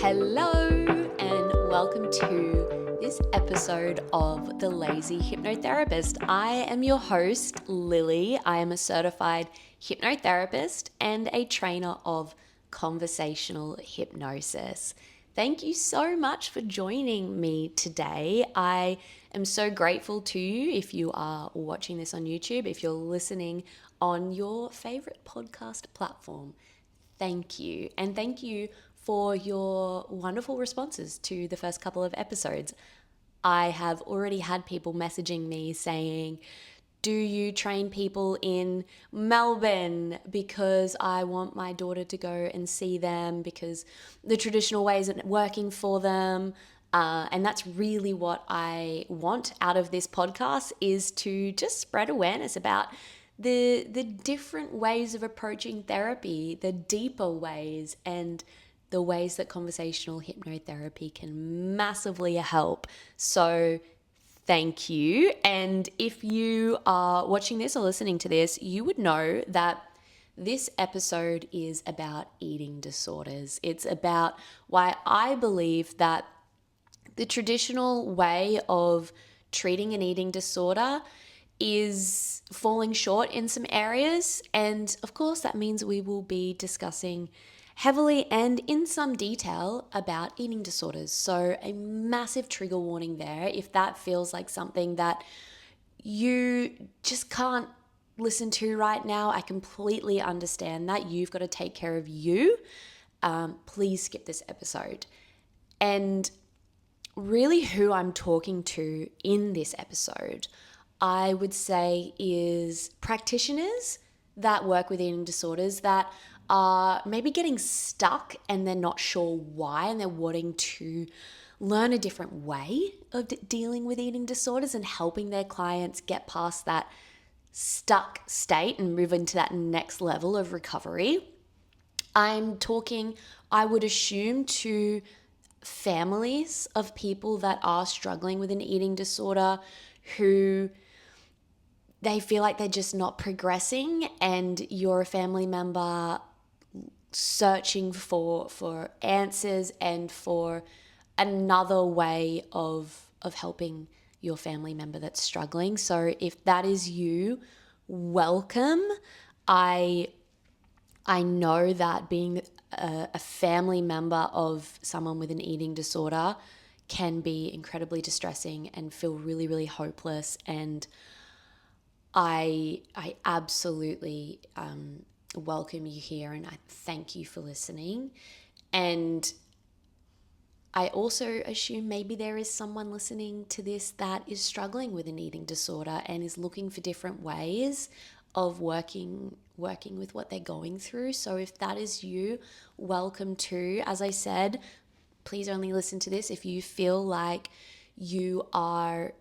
Hello, and welcome to this episode of the Lazy Hypnotherapist. I am your host, Lily. I am a certified hypnotherapist and a trainer of conversational hypnosis. Thank you so much for joining me today. I am so grateful to you if you are watching this on YouTube, if you're listening on your favorite podcast platform. Thank you. And thank you for your wonderful responses to the first couple of episodes. I have already had people messaging me saying, do you train people in Melbourne? Because I want my daughter to go and see them because the traditional way isn't working for them. And that's really what I want out of this podcast, is to just spread awareness about the different ways of approaching therapy, the deeper ways, and the ways that conversational hypnotherapy can massively help. So thank you. And if you are watching this or listening to this, you would know that this episode is about eating disorders. It's about why I believe that the traditional way of treating an eating disorder is falling short in some areas. And of course, that means we will be discussing heavily and in some detail about eating disorders. So, a massive trigger warning there. If that feels like something that you just can't listen to right now, I completely understand that. You've got to take care of you. Please skip this episode. And really, who I'm talking to in this episode, I would say, is practitioners that work with eating disorders that are maybe getting stuck and they're not sure why, and they're wanting to learn a different way of dealing with eating disorders and helping their clients get past that stuck state and move into that next level of recovery. I'm talking, I would assume, to families of people that are struggling with an eating disorder who they feel like they're just not progressing, and you're a family member searching for answers and for another way of helping your family member that's struggling. So if that is you, welcome. I know that being a family member of someone with an eating disorder can be incredibly distressing and feel really, really hopeless. And I absolutely welcome you here, and I thank you for listening. And I also assume maybe there is someone listening to this that is struggling with an eating disorder and is looking for different ways of working with what they're going through. So if that is you, welcome too. As I said, please only listen to this if you feel like you are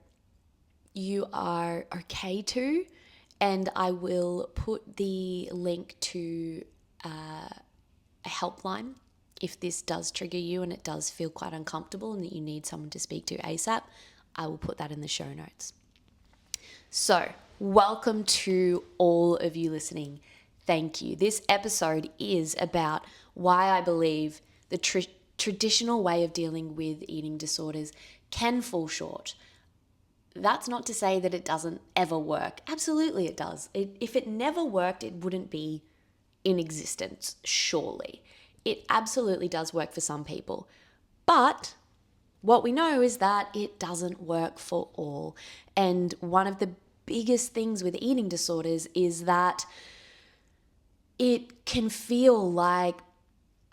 okay to, and I will put the link to a helpline if this does trigger you and it does feel quite uncomfortable and that you need someone to speak to ASAP. I will put that in the show notes. So, welcome to all of you listening. Thank you. This episode is about why I believe the traditional way of dealing with eating disorders can fall short. That's not to say that it doesn't ever work. Absolutely it does. If it never worked, it wouldn't be in existence, surely. It absolutely does work for some people. But what we know is that it doesn't work for all. And one of the biggest things with eating disorders is that it can feel like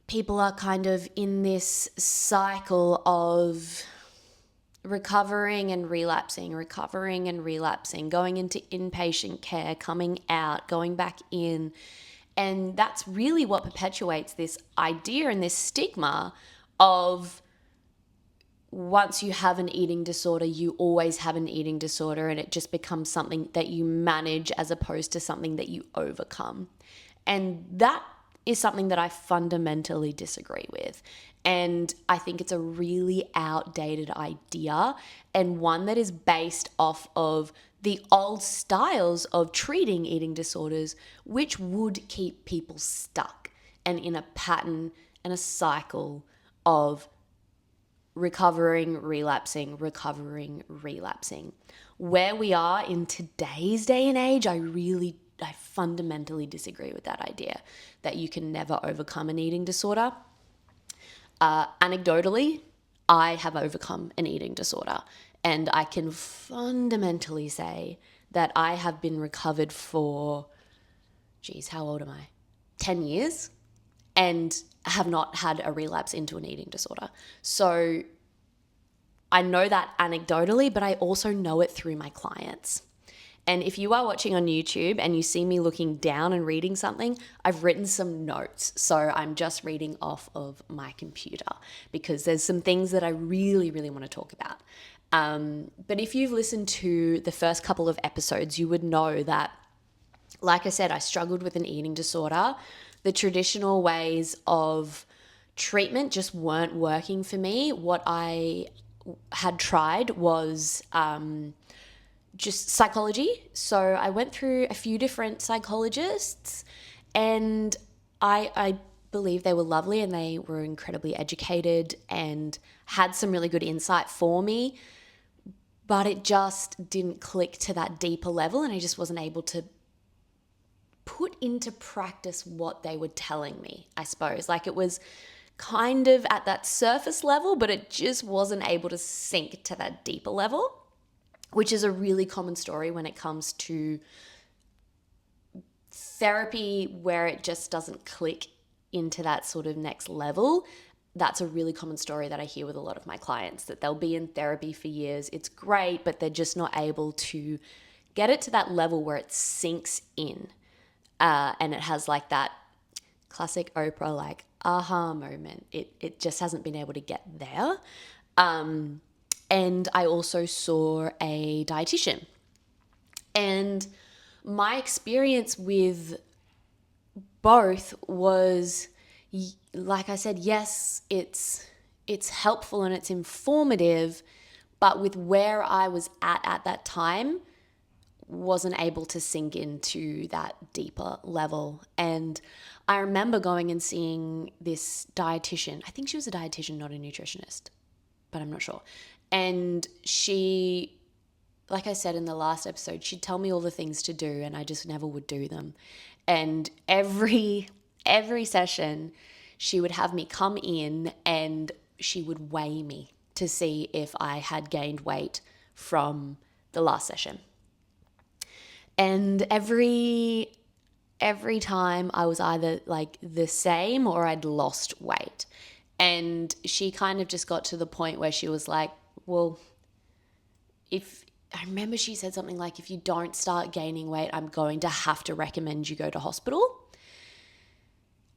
people are kind of in this cycle of recovering and relapsing, going into inpatient care, coming out, going back in. And that's really what perpetuates this idea and this stigma of once you have an eating disorder, you always have an eating disorder, and it just becomes something that you manage as opposed to something that you overcome. And that is something that I fundamentally disagree with. And I think it's a really outdated idea, and one that is based off of the old styles of treating eating disorders, which would keep people stuck and in a pattern and a cycle of recovering, relapsing, recovering, relapsing. Where we are in today's day and age, I fundamentally disagree with that idea that you can never overcome an eating disorder. Anecdotally, I have overcome an eating disorder, and I can fundamentally say that I have been recovered for, how old am I? 10 years, and have not had a relapse into an eating disorder. So I know that anecdotally, but I also know it through my clients. And if you are watching on YouTube and you see me looking down and reading something, I've written some notes. So I'm just reading off of my computer because there's some things that I really, really want to talk about. But if you've listened to the first couple of episodes, you would know that, like I said, I struggled with an eating disorder. The traditional ways of treatment just weren't working for me. What I had tried was just psychology. So I went through a few different psychologists, and I believe they were lovely and they were incredibly educated and had some really good insight for me, but it just didn't click to that deeper level, and I just wasn't able to put into practice what they were telling me, I suppose. Like, it was kind of at that surface level, but it just wasn't able to sink to that deeper level, which is a really common story when it comes to therapy, where it just doesn't click into that sort of next level. That's a really common story that I hear with a lot of my clients, that they'll be in therapy for years. It's great, but they're just not able to get it to that level where it sinks in. And it has like that classic Oprah, like, aha moment. It just hasn't been able to get there. And I also saw a dietitian. And my experience with both was, like I said, yes, it's helpful and it's informative, but with where I was at that time, wasn't able to sink into that deeper level. And I remember going and seeing this dietitian. I think she was a dietitian, not a nutritionist, but I'm not sure. And she, like I said in the last episode, she'd tell me all the things to do and I just never would do them. And every session, she would have me come in and she would weigh me to see if I had gained weight from the last session. And every time I was either like the same or I'd lost weight. And she kind of just got to the point where she was like, well, I remember she said something like, if you don't start gaining weight, I'm going to have to recommend you go to hospital.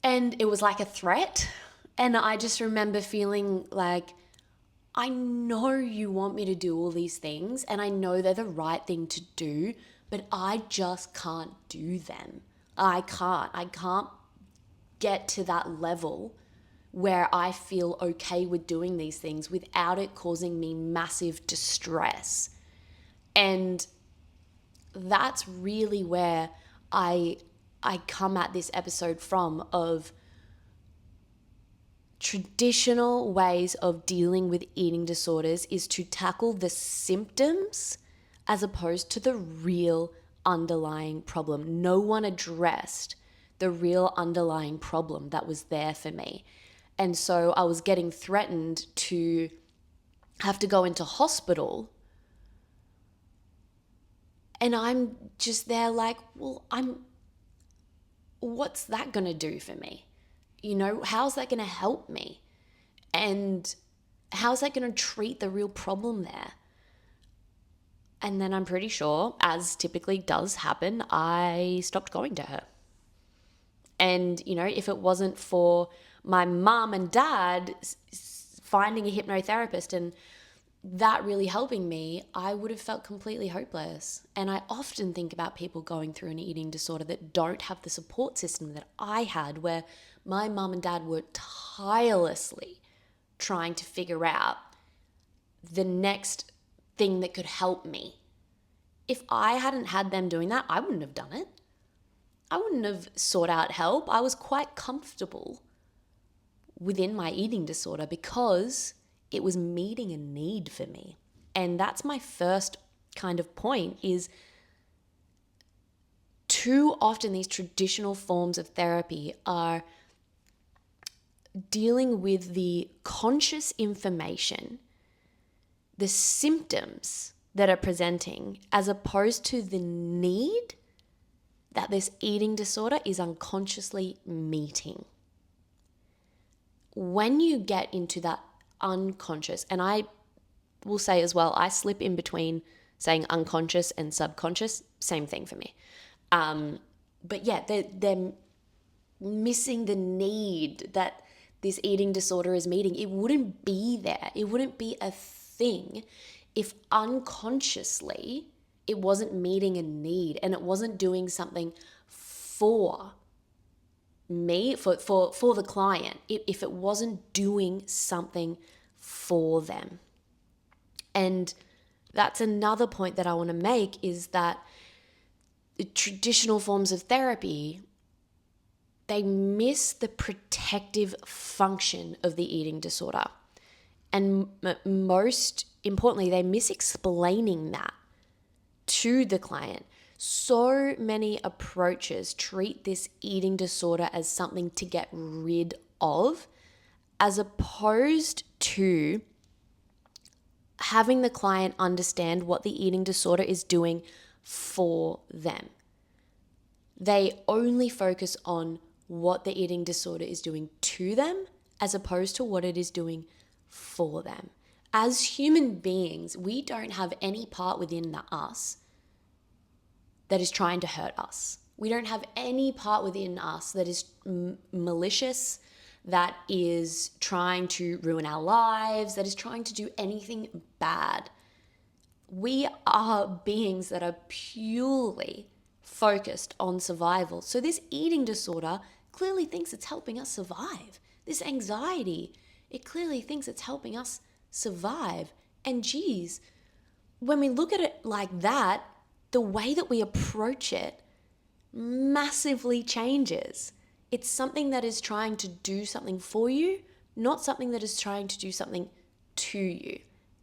And it was like a threat. And I just remember feeling like, I know you want me to do all these things and I know they're the right thing to do, but I just can't do them. I can't get to that level where I feel okay with doing these things without it causing me massive distress. And that's really where I come at this episode from, of traditional ways of dealing with eating disorders is to tackle the symptoms as opposed to the real underlying problem. No one addressed the real underlying problem that was there for me. And so I was getting threatened to have to go into hospital. And I'm just there like, well, what's that going to do for me? You know, how's that going to help me? And how's that going to treat the real problem there? And then I'm pretty sure, as typically does happen, I stopped going to her. And, you know, if it wasn't for my mum and dad finding a hypnotherapist and that really helping me, I would have felt completely hopeless. And I often think about people going through an eating disorder that don't have the support system that I had, where my mum and dad were tirelessly trying to figure out the next thing that could help me. If I hadn't had them doing that, I wouldn't have done it. I wouldn't have sought out help. I was quite comfortable within my eating disorder because it was meeting a need for me. And that's my first kind of point is too often these traditional forms of therapy are dealing with the conscious information, the symptoms that are presenting, as opposed to the need that this eating disorder is unconsciously meeting. When you get into that unconscious, and I will say as well, I slip in between saying unconscious and subconscious, same thing for me. But yeah, they're missing the need that this eating disorder is meeting. It wouldn't be there. It wouldn't be a thing if unconsciously it wasn't meeting a need and it wasn't doing something for me, for the client, if it wasn't doing something for them. And that's another point that I want to make, is that the traditional forms of therapy, they miss the protective function of the eating disorder. And most importantly, they miss explaining that to the client. So many approaches treat this eating disorder as something to get rid of, as opposed to having the client understand what the eating disorder is doing for them. They only focus on what the eating disorder is doing to them as opposed to what it is doing for them. As human beings, we don't have any part within us that is trying to hurt us. We don't have any part within us that is malicious, that is trying to ruin our lives, that is trying to do anything bad. We are beings that are purely focused on survival. So this eating disorder clearly thinks it's helping us survive. This anxiety, it clearly thinks it's helping us survive. And geez, when we look at it like that, the way that we approach it massively changes. It's something that is trying to do something for you, not something that is trying to do something to you.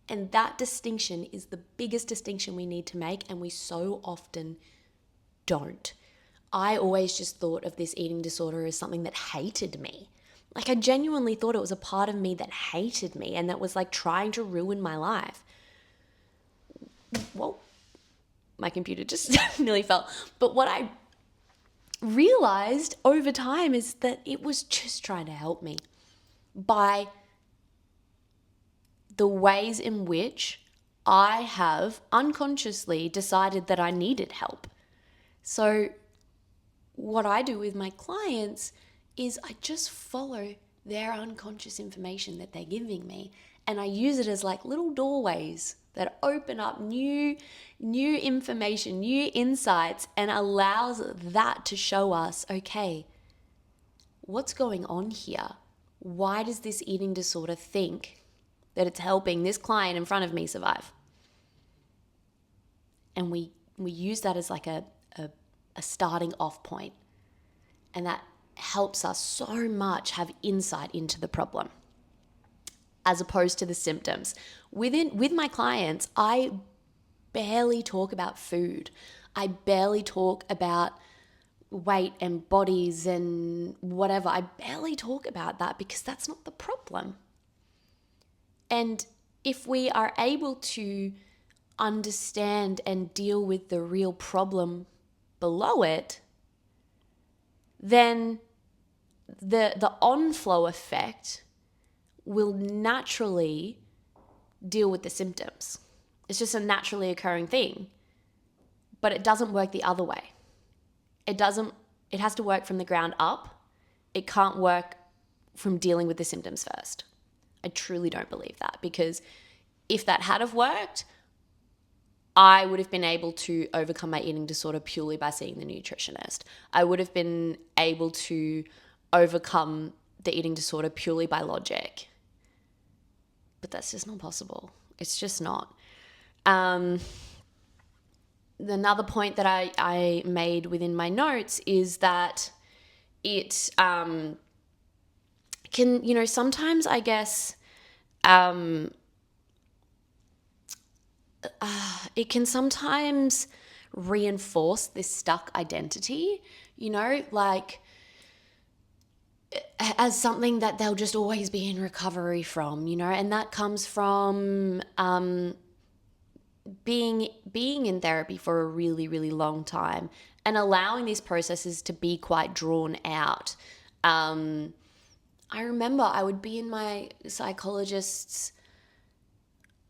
And that distinction is the biggest distinction we need to make, and we so often don't. I always just thought of this eating disorder as something that hated me. Like, I genuinely thought it was a part of me that hated me and that was like trying to ruin my life. Whoa, my computer just nearly fell. But what I realized over time is that it was just trying to help me by the ways in which I have unconsciously decided that I needed help. So what I do with my clients is I just follow their unconscious information that they're giving me, and I use it as like little doorways that open up new information, new insights, and allows that to show us, okay, what's going on here? Why does this eating disorder think that it's helping this client in front of me survive? And we use that as like a starting off point. And that helps us so much have insight into the problem as opposed to the symptoms. With my clients, I barely talk about food. I barely talk about weight and bodies and whatever. I barely talk about that because that's not the problem. And if we are able to understand and deal with the real problem below it, then the on-flow effect will naturally deal with the symptoms. It's just a naturally occurring thing, but it doesn't work the other way. It has to work from the ground up. It can't work from dealing with the symptoms first. I truly don't believe that, because if that had have worked, I would have been able to overcome my eating disorder purely by seeing the nutritionist. I would have been able to overcome the eating disorder purely by logic. But that's just not possible. It's just not. Another point that I made within my notes is that it can, sometimes I guess um, it can sometimes reinforce this stuck identity, like as something that they'll just always be in recovery from, and that comes from being in therapy for a really, really long time and allowing these processes to be quite drawn out. I remember I would be in my psychologist's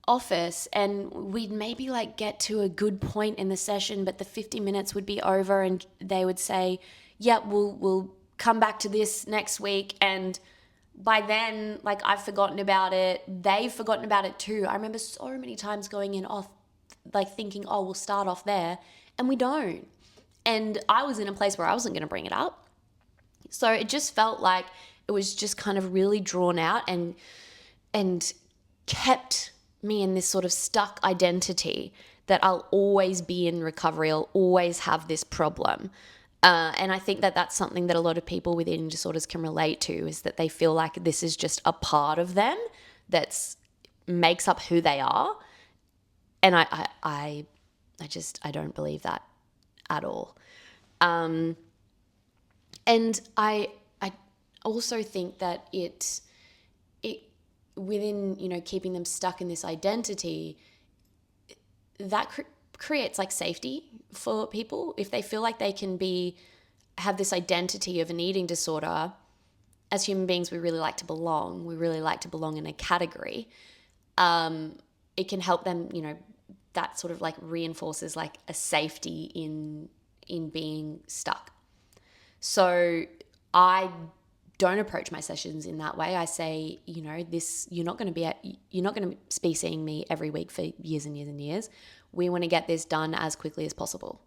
office and we'd maybe like get to a good point in the session, but the 50 minutes would be over and they would say, yeah, we'll come back to this next week. And by then, like, I've forgotten about it. They've forgotten about it too. I remember so many times going in off, like thinking, oh, we'll start off there, and we don't. And I was in a place where I wasn't going to bring it up. So it just felt like it was just kind of really drawn out and kept me in this sort of stuck identity that I'll always be in recovery. I'll always have this problem. And I think that that's something that a lot of people with eating disorders can relate to, is that they feel like this is just a part of them that makes up who they are. And I don't believe that at all. And I also think that it within, keeping them stuck in this identity, that creates like safety for people. If they feel like they can have this identity of an eating disorder, as human beings, we really like to belong. We really like to belong in a category. It can help them, that sort of like reinforces like a safety in being stuck. So I don't approach my sessions in that way. I say, you're not going to be seeing me every week for years and years and years. We want to get this done as quickly as possible.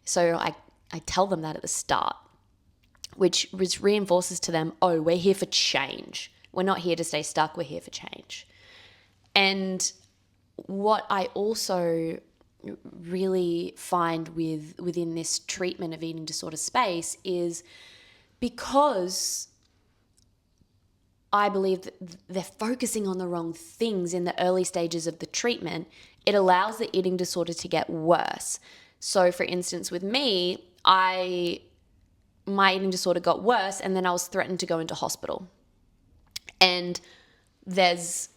So I tell them that at the start, which reinforces to them, oh, we're here for change. We're not here to stay stuck. We're here for change. And what I also really find within this treatment of eating disorder space is, because I believe that they're focusing on the wrong things in the early stages of the treatment, it allows the eating disorder to get worse. So for instance, with me, my eating disorder got worse and then I was threatened to go into hospital. And there's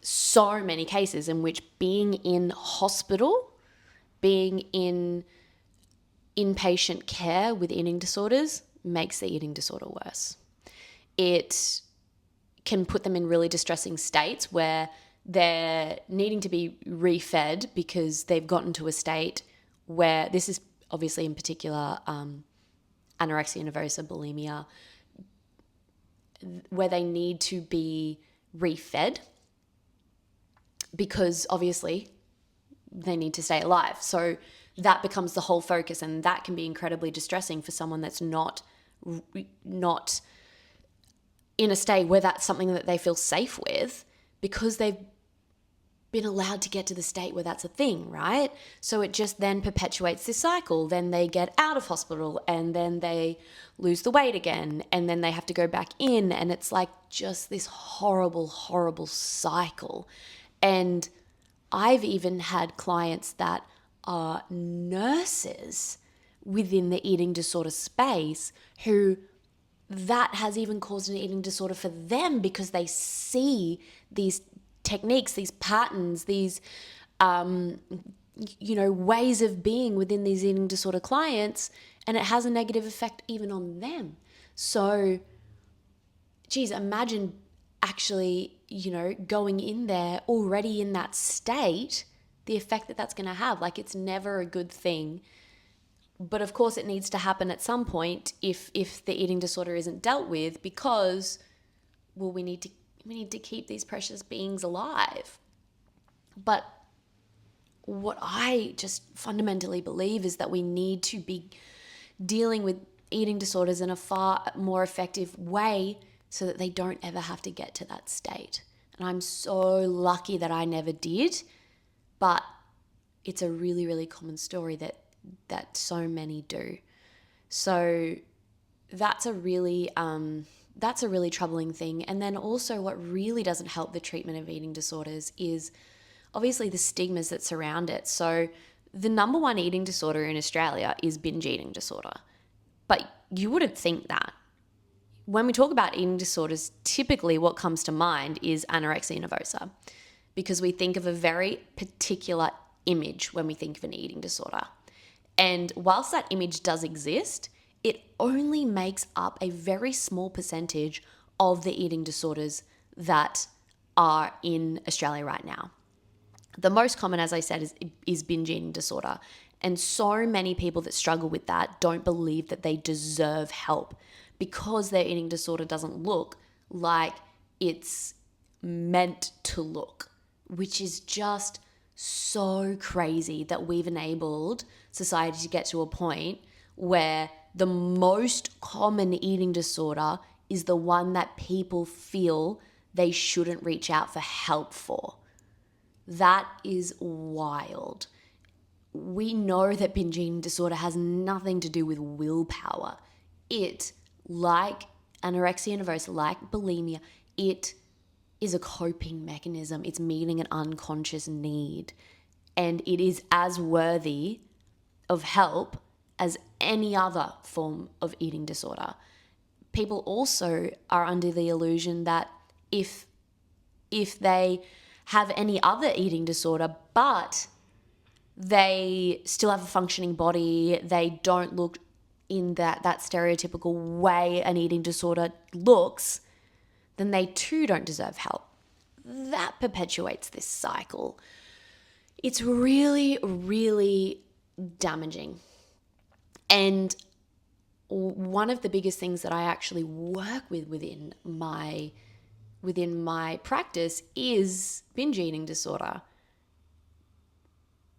so many cases in which being in hospital, being in inpatient care with eating disorders makes the eating disorder worse. It can put them in really distressing states where they're needing to be refed because they've gotten to a state where, this is obviously in particular anorexia nervosa, bulimia, where they need to be refed because obviously they need to stay alive. So that becomes the whole focus, and that can be incredibly distressing for someone that's not in a state where that's something that they feel safe with, because they've been allowed to get to the state where that's a thing, right? So it just then perpetuates this cycle. Then they get out of hospital and then they lose the weight again, and then they have to go back in, and it's like just this horrible, horrible cycle. And I've even had clients that are nurses within the eating disorder space who that has even caused an eating disorder for them, because they see these techniques, these patterns, these ways of being within these eating disorder clients, and it has a negative effect even on them. So, geez, imagine actually, going in there already in that state, the effect that that's going to have. Like, it's never a good thing. But of course it needs to happen at some point if the eating disorder isn't dealt with, because, well, we need to keep these precious beings alive. But what I just fundamentally believe is that we need to be dealing with eating disorders in a far more effective way so that they don't ever have to get to that state. And I'm so lucky that I never did, but it's a really, really common story that so many do. So that's a really that's a really troubling thing. And then also what really doesn't help the treatment of eating disorders is obviously the stigmas that surround it. So the number one eating disorder in Australia is binge eating disorder. But you wouldn't think that. When we talk about eating disorders, typically what comes to mind is anorexia nervosa, because we think of a very particular image when we think of an eating disorder. And whilst that image does exist, it only makes up a very small percentage of the eating disorders that are in Australia right now. The most common, as I said, is binge eating disorder. And so many people that struggle with that don't believe that they deserve help because their eating disorder doesn't look like it's meant to look, which is just so crazy that we've enabled society to get to a point where the most common eating disorder is the one that people feel they shouldn't reach out for help for. That is wild. We know that binge eating disorder has nothing to do with willpower. It, like anorexia nervosa, like bulimia, it is a coping mechanism. It's meeting an unconscious need. And it is as worthy of help as any other form of eating disorder. People also are under the illusion that if they have any other eating disorder, but they still have a functioning body, they don't look in that stereotypical way an eating disorder looks, then they too don't deserve help. That perpetuates this cycle. It's really, really damaging. And one of the biggest things that I actually work with within my practice is binge eating disorder.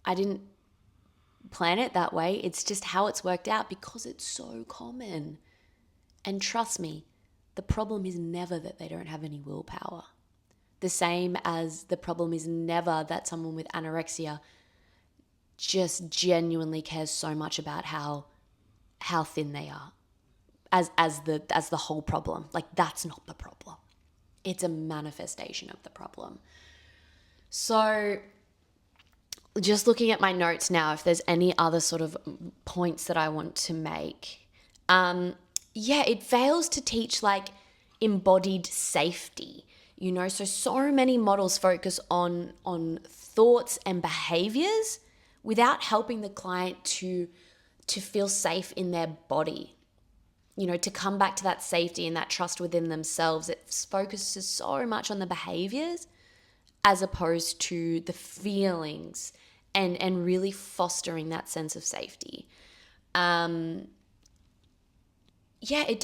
I didn't plan it that way. It's just how it's worked out because it's so common. And trust me, the problem is never that they don't have any willpower. The same as the problem is never that someone with anorexia just genuinely cares so much about how thin they are as the whole problem. Like, that's not the problem. It's a manifestation of the problem. So just looking at my notes now, if there's any other sort of points that I want to make. It fails to teach like embodied safety, so many models focus on thoughts and behaviors without helping the client to feel safe in their body, to come back to that safety and that trust within themselves. It focuses so much on the behaviors as opposed to the feelings and really fostering that sense of safety. It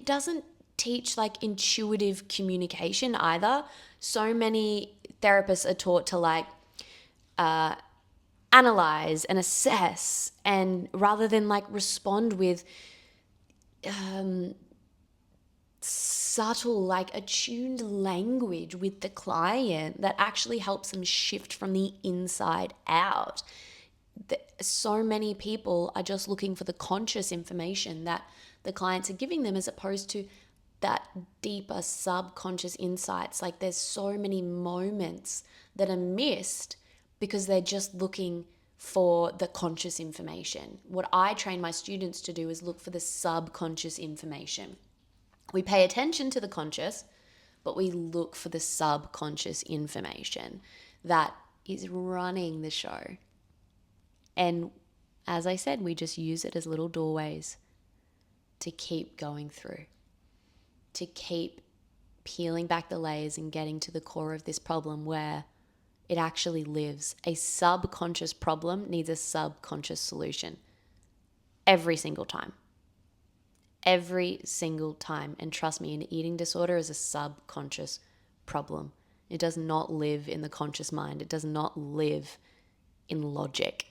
doesn't teach like intuitive communication either. So many therapists are taught to like analyze and assess, and rather than like respond with subtle, like attuned language with the client that actually helps them shift from the inside out. So many people are just looking for the conscious information that the clients are giving them as opposed to that deeper subconscious insights. Like, there's so many moments that are missed because they're just looking for the conscious information. What I train my students to do is look for the subconscious information. We pay attention to the conscious, but we look for the subconscious information that is running the show. And as I said, we just use it as little doorways to keep going through, to keep peeling back the layers and getting to the core of this problem where it actually lives. A subconscious problem needs a subconscious solution every single time. Every single time. And trust me, an eating disorder is a subconscious problem. It does not live in the conscious mind. It does not live in logic.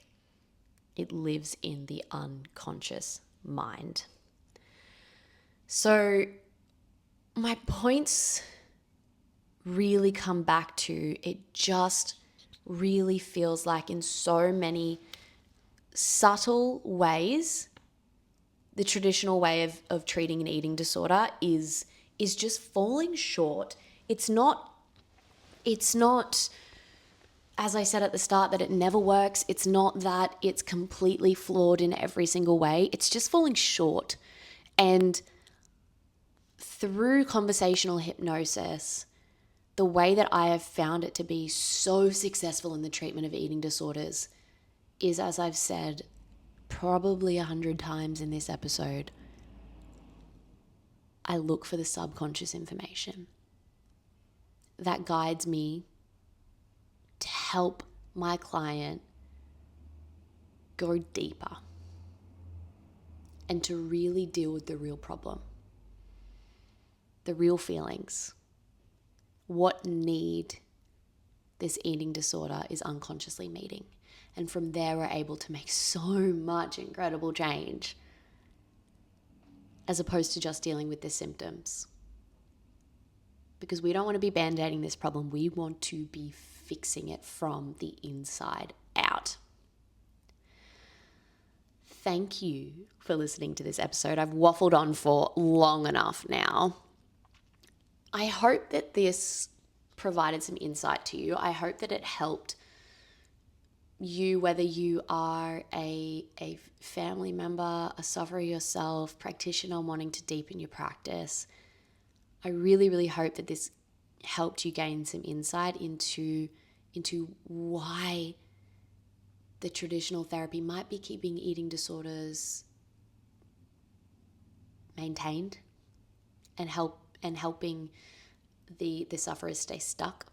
It lives in the unconscious mind. So my points really come back to, it just really feels like in so many subtle ways, the traditional way of treating an eating disorder is is just falling short. It's not, as I said at the start, that it never works. It's not that it's completely flawed in every single way. It's just falling short. And through conversational hypnosis, the way that I have found it to be so successful in the treatment of eating disorders is, as I've said probably 100 times in this episode, I look for the subconscious information that guides me to help my client go deeper and to really deal with the real problem, the real feelings, what need this eating disorder is unconsciously meeting. And from there, we're able to make so much incredible change as opposed to just dealing with the symptoms. Because we don't want to be band-aiding this problem. We want to be fixing it from the inside out. Thank you for listening to this episode. I've waffled on for long enough now. I hope that this provided some insight to you. I hope that it helped you, whether you are a family member, a sufferer yourself, practitioner wanting to deepen your practice. I really, really hope that this helped you gain some insight into why the traditional therapy might be keeping eating disorders maintained and helping the sufferers stay stuck.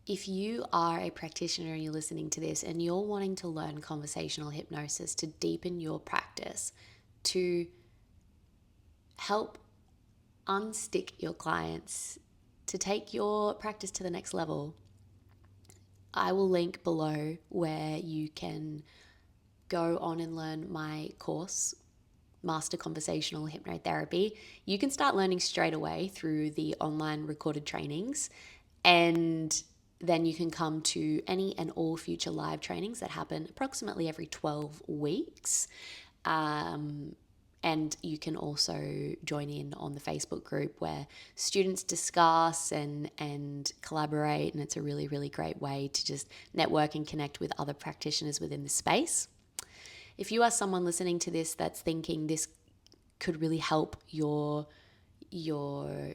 If you are a practitioner and you're listening to this and you're wanting to learn conversational hypnosis to deepen your practice, to help unstick your clients, to take your practice to the next level, I will link below where you can go on and learn my course, Master Conversational Hypnotherapy. You can start learning straight away through the online recorded trainings, and then you can come to any and all future live trainings that happen approximately every 12 weeks. And you can also join in on the Facebook group where students discuss and collaborate. And it's a really, really great way to just network and connect with other practitioners within the space. If you are someone listening to this that's thinking this could really help your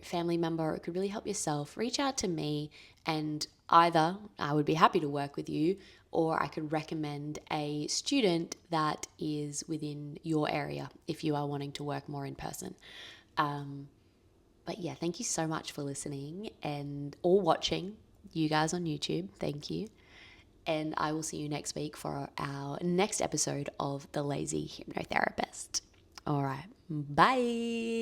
family member, or it could really help yourself, reach out to me, and either I would be happy to work with you, or I could recommend a student that is within your area if you are wanting to work more in person. But yeah, thank you so much for listening or watching. You guys on YouTube, thank you. And I will see you next week for our next episode of The Lazy Hypnotherapist. All right, bye.